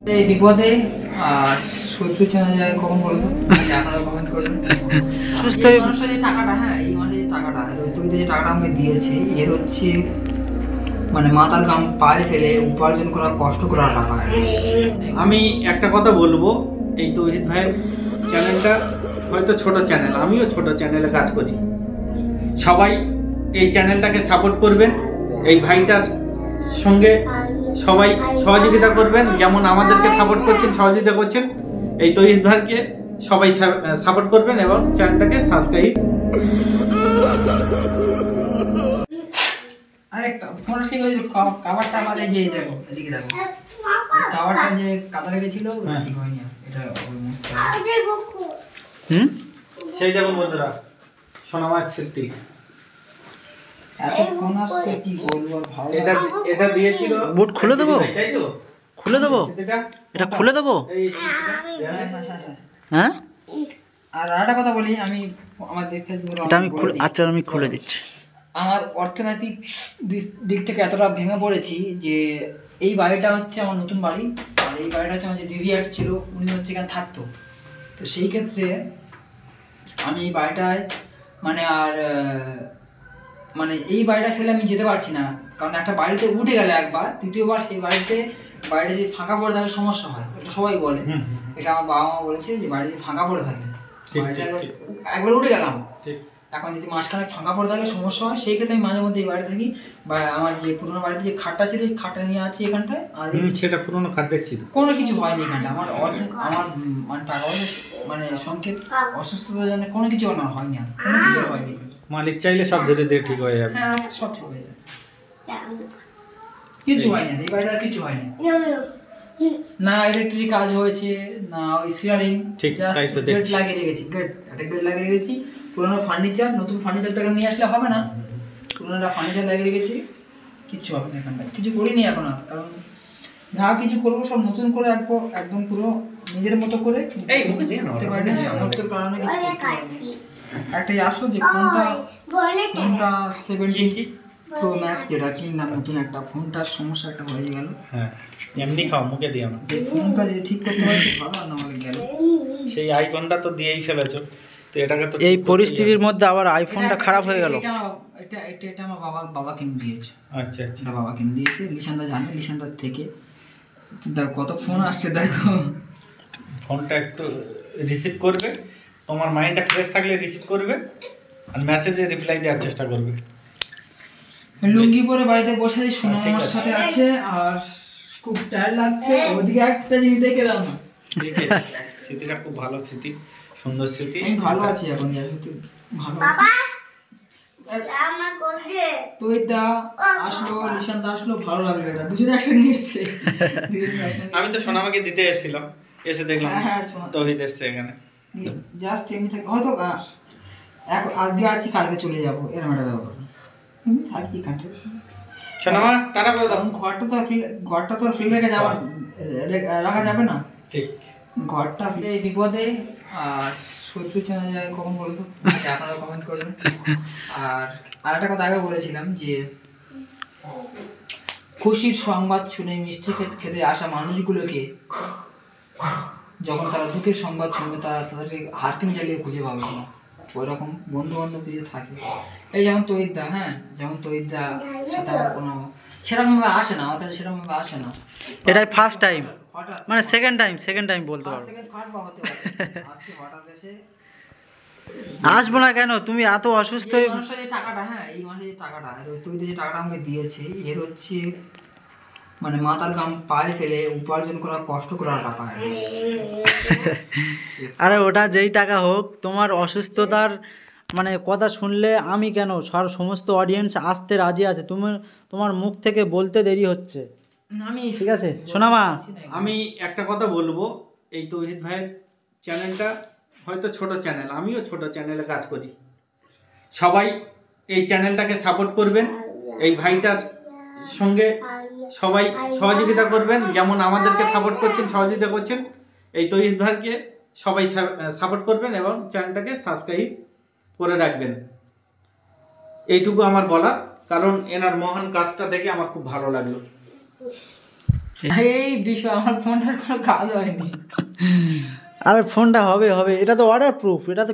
এই বিপদে আর শত্রু চেনা যায় কখন বলতো? আপনারা কমেন্ট করবেন। সুস্থ এই মানুষের যে টাকাটা, হ্যাঁ এই মানুষের যে টাকাটা, তুই যে টাকাটা আমাকে দিয়েছে, এর হচ্ছে মানে মাথার ঘাম পায়ে ফেলে উপার্জন করা, কষ্ট করা টাকা। আমি একটা কথা বলবো, এই তৌহিদ ভাইয়ের চ্যানেলটা হয়তো ছোট চ্যানেল, আমিও ছোট চ্যানেলে কাজ করি। সবাই এই চ্যানেলটাকে সাপোর্ট করবেন, এই ভাইটার সঙ্গে সবাই সহযোগিতা করবেন, যেমন আমাদেরকে সাপোর্ট করছেন, সহযোগিতা করছেন। এই তৌহিদ ভাইকে সবাই সাপোর্ট করবেন এবং চ্যানেলটাকে সাবস্ক্রাইব। আরেকটা ফোন ঠিক হয়েছে, কাভারটা আমার এই যে দেখো, এদিকে দেখো, কাভারটা যে কাদা লেগেছিল ঠিক হয়নি, এটা সেই দেখুন বন্ধুরা, সোনামার স্মৃতি। এতক্ষণ আসছে কি বলবো, ভালো এটা এটা দিয়েছিল। বুট খুলে দেবো, তাই তো খুলে দেবো, এটা খুলে দেবো। হ্যাঁ, আর একটা কথা বলি, আমি আমাদের ফেসবুকে এটা আমি খুলে, আচ্ছা আমি খুলে দিচ্ছি। আমার অর্থনৈতিক দিক থেকে এতটা ভেঙে পড়েছি যে এই বাড়িটা হচ্ছে আমার নতুন বাড়ি, আর এই বাড়িটা হচ্ছে আমার যে দিদি একটা ছিল, উনি হচ্ছে এখানে থাকতো। তো সেই ক্ষেত্রে আমি এই বাড়িটায় মানে আর মানে এই বাড়িটা ফেলে আমি যেতে পারছি না, কারণ একটা বাড়িতে উঠে গেলে একবার, দ্বিতীয়বার সেই বাড়িটা যদি ফাঁকা পড়ে থাকে সমস্যা হয়, এটা সবাই বলে। এটা আমার বাবা মা বলেছে যে বাড়ি যদি ফাঁকা পড়ে থাকে, বাড়িটা একবার উঠে গেলাম, এখন যদি মাঝখানে ফাঁকা পড়ে থাকলে সমস্যা হয়। সেই ক্ষেত্রে আমি মাঝে মধ্যে এই বাড়িতে থাকি, বা আমার যে পুরোনো বাড়িতে যে খাটটা ছিল, এই খাটটা নিয়ে আছি এখানটায়। আর সেটা পুরোনো খাট দেখছি, কোনো কিছু হয়নি এখানটা আমার, আমার মানে টাকা পয়সা মানে সংকেত অসুস্থতার জন্য কোনো কিছু আমার হয়নি, আর কোনো কিছু হয়নি। মালিক চাইলে সব ধীরে ধীরে ঠিক হয়ে যাবে। হ্যাঁ সব ঠিক হয়ে যাবে, কিছু হয়নি, এই বাড়িটা আর কিছু হয়নি, না ইলেকট্রিক কাজ হয়েছে, না ওই সিয়ারিং, জাস্ট গেট লাগিয়ে রেখেছি, একটা গেট লাগিয়ে রেখেছি। পুরোনো ফার্নিচার, নতুন ফার্নিচারটাকে নিয়ে আসলে হবে না, পুরোনোটা ফার্নিচার লাগিয়ে রেখেছি, কিচ্ছু হবে না এখানটায়, কিছু করিনি এখন আর, কারণ যা কিছু করবো সব নতুন করে রাখবো, একদম পুরো নিজের মতো করে করতে পারিনি, সামর্থ্যের কারণে কিছু করতে পারিনি। একটাই আসলো যে ফোনটা 17 প্রো ম্যাক্স যেটা কিনলাম নতুন, একটা ফোনটার সমস্যা একটা হয়ে গেল। হ্যাঁ, এমনি খাও, মুখে দিও না। এই ফোনটা যদি ঠিক করতে পারি তো ভালো, না হলে গেল। সেই আইফোনটা তো দিয়েই ফেলেছো, তো এটাকে তো এই পরিস্থিতির মধ্যে আবার আইফোনটা খারাপ হয়ে গেল। এটা আমার বাবা কিনে দিয়েছে। আচ্ছা আচ্ছা, এটা বাবা কিনে দিয়েছে, লিশানদা জানে, লিশানদার থেকে দেখো কত ফোন আসছে, দেখো ফোনটা একটু রিসিভ করবে, তোমার মাইন্ডটা ফ্রেশ থাকলে রিসিভ করবে, আর মেসেজে রিপ্লাই দেওয়ার চেষ্টা করবে। লুঙ্গি পরে বাড়িতে বসে সোনা আমার সাথে আছে, আর খুব টায়ার লাগছে। ওদিকে একটা জিনিস দেখে দাও না, স্মৃতিটা খুব ভালো স্মৃতি, সুন্দর স্মৃতি। আমি ভালো আছি এখন, ভালো আছি। তোইটা আসলো, লিশানদা আসলো, ভালো লাগলো, এটা দুজনে একসঙ্গে এসছে। আমি তো সোনামাকে দিতে এসেছিলাম, এসে দেখলাম তৌহিদ এসছে এখানে, জাস্ট এমনি থাকে হয়তো, আজকে আছি কালকে চলে যাবো, এরকম একটা ব্যাপার থাকি কাটে। সোনামা টাটা করে দাও। ঘরটা তো ফেলে রেখে রাখা যাবে না, ঠিক। ঘরটা ফেলে বিপদে আর শত্রু চেনা যায় কখন বলতো? আপনারা কমেন্ট করবেন। আর একটা কথা আগে বলেছিলাম যে খুশির সংবাদ শুনে মিষ্টি খেতে আসা মানুষগুলোকে যখন তারা দুঃখের সংবাদ শুনবে, তাদেরকে হারকিন জ্বালিয়ে খুঁজে পাবে না, ওই রকম বন্ধু বান্ধব কিছু থাকে। এই যেমন তৈদা, হ্যাঁ যেমন তৈদা সাথে আমার কোনো সেরকমভাবে আসে না, আমাদের সেরকমভাবে আসে না, এটাই ফার্স্ট টাইম, মানে সেকেন্ড টাইম বলতে পারো। হঠাৎ এসে আসবো না কেন, তুমি এত অসুস্থ। এই মানুষের যে টাকাটা, হ্যাঁ এই মানুষের যে টাকাটা, তৈদা যে টাকাটা আমাকে দিয়েছে, এর হচ্ছে মানে মাথার ঘাম পায়ে ফেলে উপার্জন করা, কষ্ট করা টাকা। আরে ওটা যেই টাকা হোক, তোমার অসুস্থতার মানে কথা শুনলে আমি কেন, সমস্ত অডিয়েন্স আসতে রাজি আছে, তোমার মুখ থেকে বলতে দেরি হচ্ছে। ঠিক আছে সোনামা, আমি একটা কথা বলবো, এই তৌহিদ ভাইয়ের চ্যানেলটা হয়তো ছোট চ্যানেল, আমিও ছোট চ্যানেলে কাজ করি। সবাই এই চ্যানেলটাকে সাপোর্ট করবেন, এই ভাইটার সঙ্গে সবাই সহযোগিতা করবেন, যেমন আমাদেরকে সাপোর্ট করছেন, সহযোগিতা করছেন। এই তৌহিদ ভাইকে সবাই সাপোর্ট করবেন এবং চ্যানেলটাকে সাবস্ক্রাইব করে রাখবেন, এইটুকু আমার বলার। কারণ এনার মহান কাজটা দেখে আমার খুব ভালো লাগলো। এই বিষয় আমার ফোনটার কোনো কাজ হয়নি। আরে ফোনটা হবে হবে, এটা তো ওয়াটার প্রুফ, এটা তো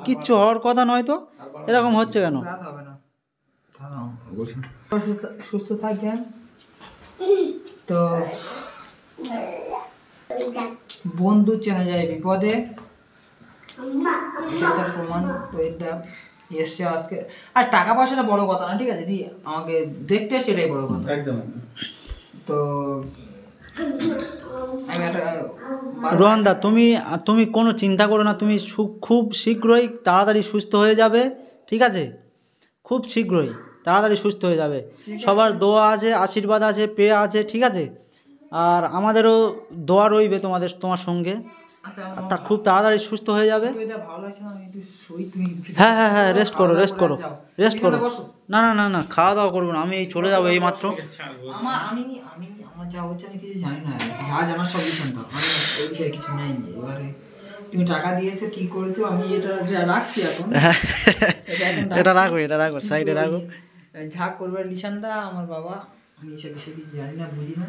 কিচ্ছু হওয়ার কথা নয়, তো এরকম হচ্ছে কেন? রাত হবে না, সুস্থ থাকবেন। তো বন্ধু চেনা যায় বিপদে, এটা তার প্রমাণ। তো এটা এসছে আজকে, আর টাকা পয়সাটা বড় কথা না, ঠিক আছে, দি আমাকে দেখতে সেটাই বড় কথা। একদম। তো আমি একটা রোহনদা, তুমি কোনো চিন্তা করো না, তুমি খুব শীঘ্রই তাড়াতাড়ি সুস্থ হয়ে যাবে, ঠিক আছে? খুব শীঘ্রই তাড়াতাড়ি সুস্থ হয়ে যাবে। সবার দোয়া আছে, আশীর্বাদ আছে, প্রেয়া আছে, ঠিক আছে? আর আমাদেরও দোয়া রইবে তোমার সঙ্গে। আচ্ছা আর তা খুব তাড়াতাড়ি সুস্থ হয়ে যাবে। তো এটা ভালো লাগছে না, আমি একটু শুই, তুমি হ্যাঁ, রেস্ট করো। এখানে বসো। না, খাওয়া দাওয়া করবো না, আমি এই চলে যাবো এই মাত্র। আমার যা হচ্ছে আমি কিছু জানি না, যা জানার সবই শুনতাম, আমি এই বিষয়ে কিছু নেই। এবারে তুমি টাকা দিয়েছো, কি করেছো, আমি এটা রাখছি এখন। এটা রাখো সাইডে রাখো। যা করবে লিশানদা, আমার বাবা, আমি এসব বিষয়ে কিছু জানি না, বুঝি না।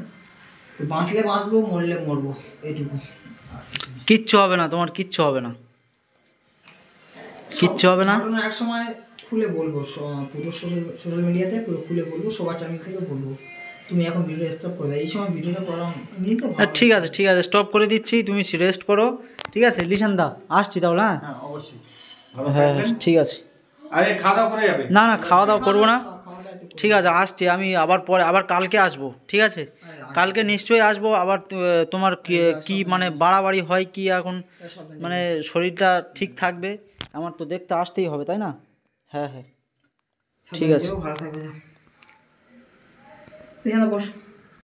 তো বাঁচলে বাঁচবো, মরলে মরবো, এইটুকু। কিচ্ছু হবে না, তোমার কিচ্ছু হবে না, কিচ্ছু হবে না। এক সময় খুলে বলবো, পুরো সোশ্যাল মিডিয়াতে পুরো খুলে বলবো, সবার চ্যানেল থেকে বলবো। তুমি এখন ভিডিও স্টপ করে দাও, এই সময় ভিডিওটা করা নিতে। ঠিক আছে স্টপ করে দিচ্ছি, তুমি রেস্ট করো, ঠিক আছে? লিশান দা, আসছি তাহলে। হ্যাঁ অবশ্যই, ভালো হ্যাঁ, থাকবেন। ঠিক আছে। আরে খাওয়া দাওয়া করে যাবে? না, খাওয়া দাওয়া করবো না, ঠিক আছে, আসছি আমি আবার কালকে আসবো, ঠিক আছে? কালকে নিশ্চয়ই আসবো আবার। তোমার কি মানে বাড়াবাড়ি হয় কি এখন, মানে শরীরটা ঠিক থাকবে, আমার তো দেখতে আসতেই হবে, তাই না? হ্যাঁ, ঠিক আছে। ভালো থাকবে, বস।